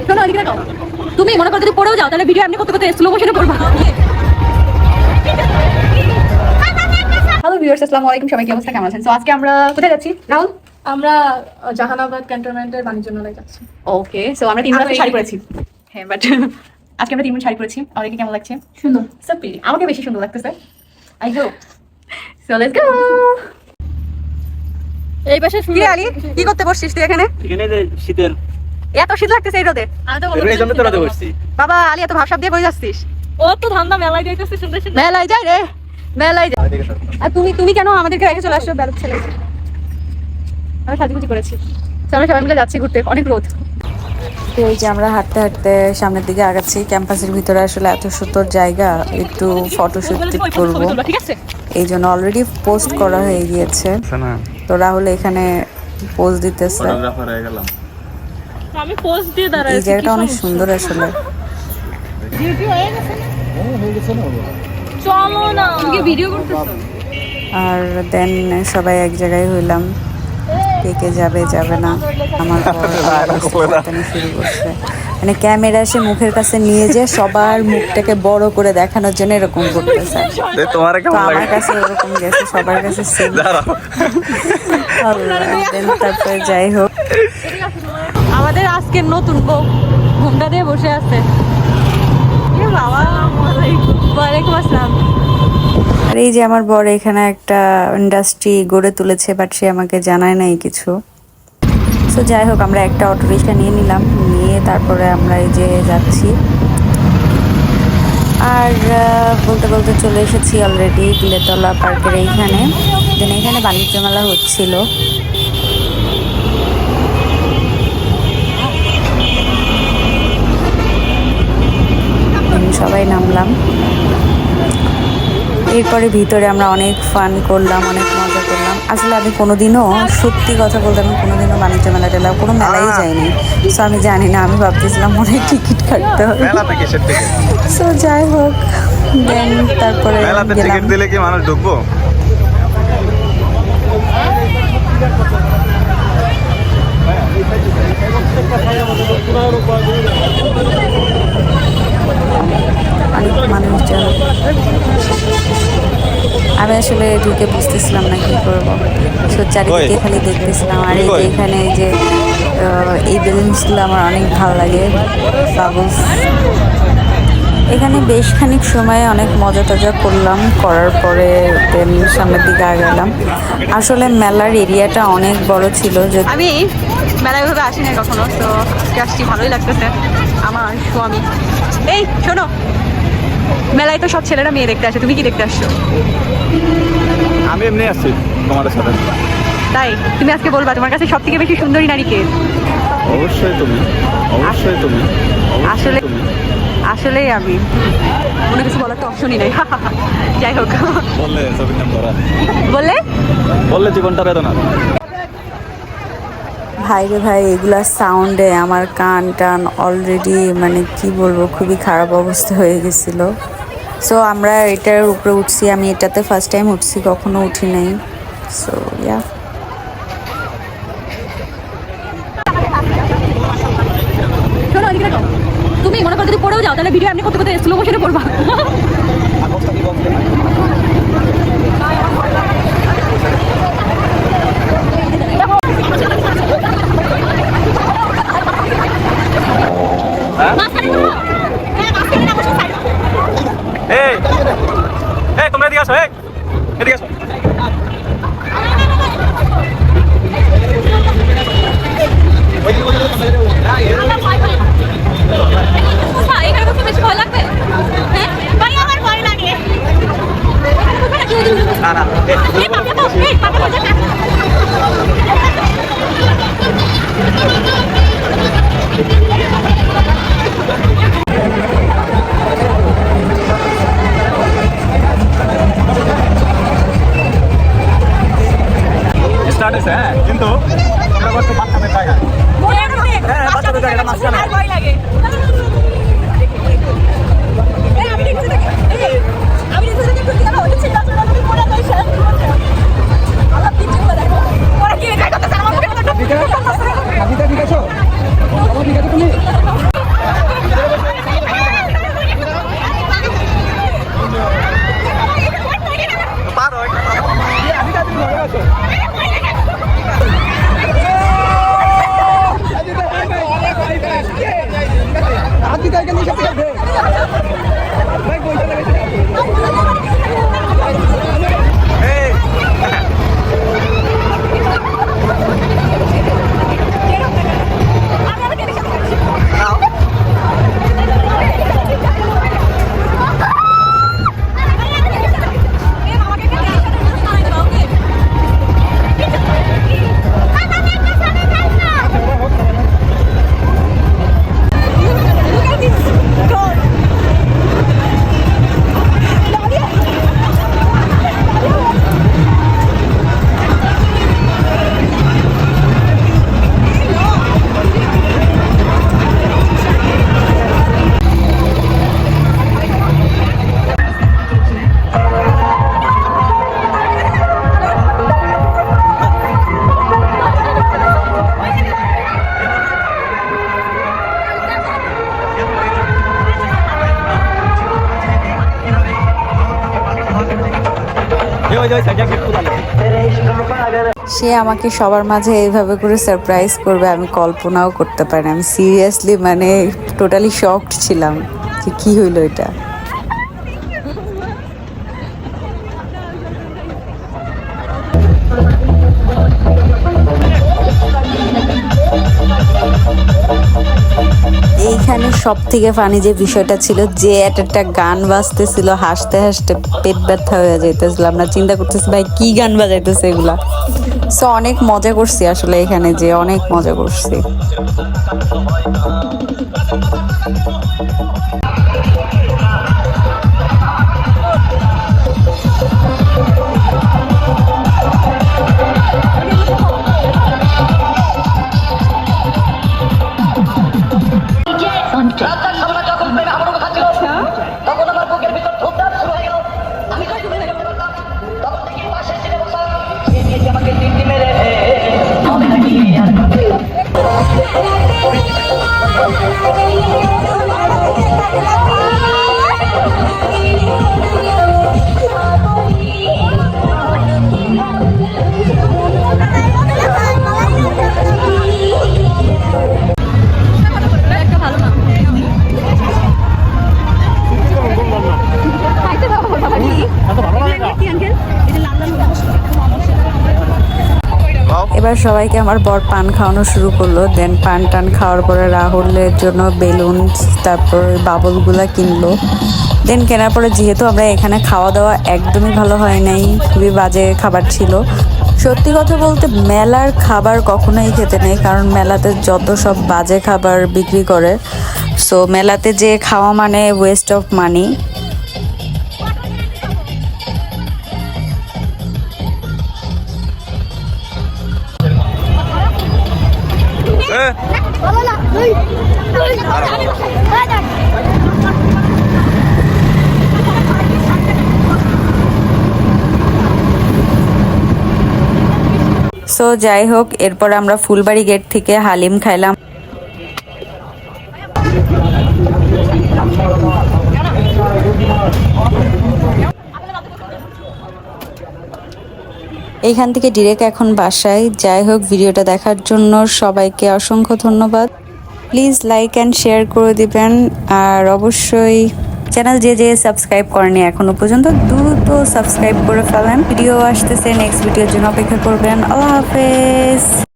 শোনো এদিকে দেখো, তুমি মনে করো যদি পড়েও যাও তাহলে ভিডিও এমনি করতে করতে স্লো মোশনে পড়বা। হ্যালো ভিউয়ার্স, আসসালামু আলাইকুম। সবাই কি অবস্থা, কেমন আছেন? সো আজকে আমরা কোথায় যাচ্ছি রাহুল? আমরা জাহানাবাদ ক্যান্টনমেন্টের বাণিজ্যমেলায় যাচ্ছি। ওকে, সো আমরা তিনজন আজকে শাড়ি পরেছি। হ্যাঁ, বাট আজকে আমরা তিনজন শাড়ি পরেছি। আমাদেরকে কেমন লাগছে? সুন্দর। সত্যি আমাকে বেশি সুন্দর লাগতেছে, I hope. So let's go. এই পাশে কি আলি, কি করতে বসছিস তুই এখানে? এখানে যে শীতের এত শীত লাগতেছে এই রোদে। এই জন্য তো রাতে বসছি। বাবা আলি, এত ভাবসাব দিয়ে বই যাচ্ছিস? ও তো ধান্দা মেলায় যাইতেছে, সুন্দর সুন্দর মেলায় যায় রে, মেলায় যায়। আর তুমি কেন আমাদেরকে রেখে চলে আসছো বেরোত ছেলে? আমি সাজুগুজি করেছি। তো আমরা সবাই মিলে যাচ্ছি ঘুরতে, অনেক রোদ। তো এই যে আমরা হাঁটতে হাঁটতে সামনের দিকে আগাচ্ছি। ক্যাম্পাসের ভিতরে আসলে এত সুন্দর জায়গা, একটু ফটোশুট করবো, ঠিক আছে? এই জন্য অলরেডি পোস্ট করা হয়ে গিয়েছে। তো রাহুল এখানে পোজ দিতেছে। আমি পোস্ট দিয়ে দাঁড়াই। এই জায়গাটা অনেক সুন্দর আসলে। ডিউটি হয়ে গেছে না? চলো না, তুমি ভিডিও করতেছো? আর দেন সবাই এক জায়গায় হইলাম, কে কে যাবে যাবে না। আমার শুরু করছে, মানে ক্যামেরা সে মুখের কাছে নিয়ে যে সবার মুখটাকে বড় করে দেখানোর জন্য এরকম করতেছে। তো আমার কাছে এরকম গেছে, সবার কাছে সেম। তারপরে যাই হোক, আমাদের আজকের নতুন বউ ঘুমটা দিয়ে বসে আছে। বাবা, ওয়ালাইকুম আসসালাম। আর এই যে আমার বর এখানে একটা ইন্ডাস্ট্রি গড়ে তুলেছে, বাট সে আমাকে জানায় নাই কিছু। তো যাই হোক, আমরা একটা অটো রিক্সা নিয়ে নিলাম, নিয়ে তারপরে আমরা এই যে যাচ্ছি। আর বলতে বলতে চলে এসেছি অলরেডি গিলেতলা পার্কের এইখানে। দেন এখানে বাণিজ্য মেলা হচ্ছিল। সবাই নামলাম। এরপরে ভিতরে আমরা অনেক ফান করলাম, অনেক মজা করলাম। আসলে আমি কোনোদিনও, সত্যি কথা বলতে, আমি কোনোদিনও বাণিজ্য মেলা টেলা কোনো মেলাই যাইনি। সো আমি জানি না, আমি ভাবতেছিলাম মনে হয় টিকিট কাটতে হবে। সো যাই হোক, দেন তারপরে টিকিট দিলে কি মানুষ ঢুকবো? অনেক মানুষজন। আমি আসলে ঢুকে বুঝতেছিলাম না কি করবো। তো চারিদিকে খালি দেখতেছিলাম। আর এই যে এখানে এই যে এই বেলুন্সগুলো আমার অনেক ভালো লাগে, বাবলস। এখানে বেশ খানিক সময় অনেক মজা টজা করলাম, করার পরে দেন সামনের দিকে আগালাম। আসলে মেলার এরিয়াটা অনেক বড় ছিল। আমি মেলায় ওইভাবে আসি না কখনো, তো আসছি, ভালোই লাগতেছে। আমার স্বামী, এই শোনো, মেলায় তো সব ছেলেরা মেয়ে দেখতে আসে, তুমি কি দেখতে আসছো? আমি এমনি আসছি তোমাদের সাথে। তাই তুমি আজকে বলবা তোমার কাছে সব থেকে বেশি সুন্দরী নারী কে? অবশ্যই তুমি, অবশ্যই তুমি, আসলে আসলেই আমি, কোনো কিছু বলার তো অপশনই নাই। যাই হোক, বললে ছবির নাম ধরা, বললে জীবনটা বেদনা। ভাই রে ভাই, এগুলার সাউন্ডে আমার কান টান অলরেডি, মানে কি বলবো, খুবই খারাপ অবস্থা হয়ে গেছিলো। সো আমরা এটার উপরে উঠছি, আমি এটাতে ফার্স্ট টাইম উঠছি, কখনো উঠি নাই। সো ইয়া, শোনো এদিকে দেখো, তুমি মনে করো যদি পড়েও যাও তাহলে ভিডিও এমনি করতে করতে স্লো মোশনে পড়বা। তোমরা এদিকে আসো, এদিকে আসো। স্টার্ট হয়েছে, কিন্তু বাচ্চাদের জায়গা, বাচ্চাদের জায়গাটা মাঝখানে। ঠিক আছে তুমি সে আমাকে সবার মাঝে এইভাবে করে সারপ্রাইজ করবে আমি কল্পনাও করতে পারি না। আমি সিরিয়াসলি মানে টোটালি শকড ছিলাম যে কি হইলো এটা। এইখানে সব থেকে ফানি যে বিষয়টা ছিল যে একটা গান বাজতেছিল, হাসতে হাসতে পেট ব্যথা হয়ে যাইতেছিল। আমরা চিন্তা করতেছি ভাই কি গান বাজাইতেছে এগুলা। সো অনেক মজা করছি আসলে এখানে, যে অনেক মজা করছি। এবার সবাইকে আমার বর পান খাওয়ানো শুরু করলো। দেন পান টান খাওয়ার পরে রাহুলের জন্য বেলুন, তারপর বাবলগুলা কিনলো। দেন কেনার পরে যেহেতু আমরা এখানে খাওয়া দাওয়া একদমই ভালো হয় নাই, খুবই বাজে খাবার ছিল। সত্যি কথা বলতে মেলার খাবার কখনোই খেতে নেই, কারণ মেলাতে যত সব বাজে খাবার বিক্রি করে। সো মেলাতে যে খাওয়া মানে ওয়েস্ট অফ মানি। সো যাই হোক, এরপর আমরা ফুলবাড়ি গেট থেকে হালিম খাইলাম। এইখান থেকে ডিরেক্ট এখন বাসায়। যাই হোক, ভিডিওটা দেখার জন্য সবাইকে অসংখ্য ধন্যবাদ। প্লিজ লাইক অ্যান্ড শেয়ার করে দিবেন, আর অবশ্যই চ্যানেল যে সাবস্ক্রাইব করেনি এখনো পর্যন্ত দ্রুত সাবস্ক্রাইব করে ফেলেন। ভিডিও আসতেছে, নেক্সট ভিডিওর জন্য অপেক্ষা করবেন। আল্লাহ হাফেজ।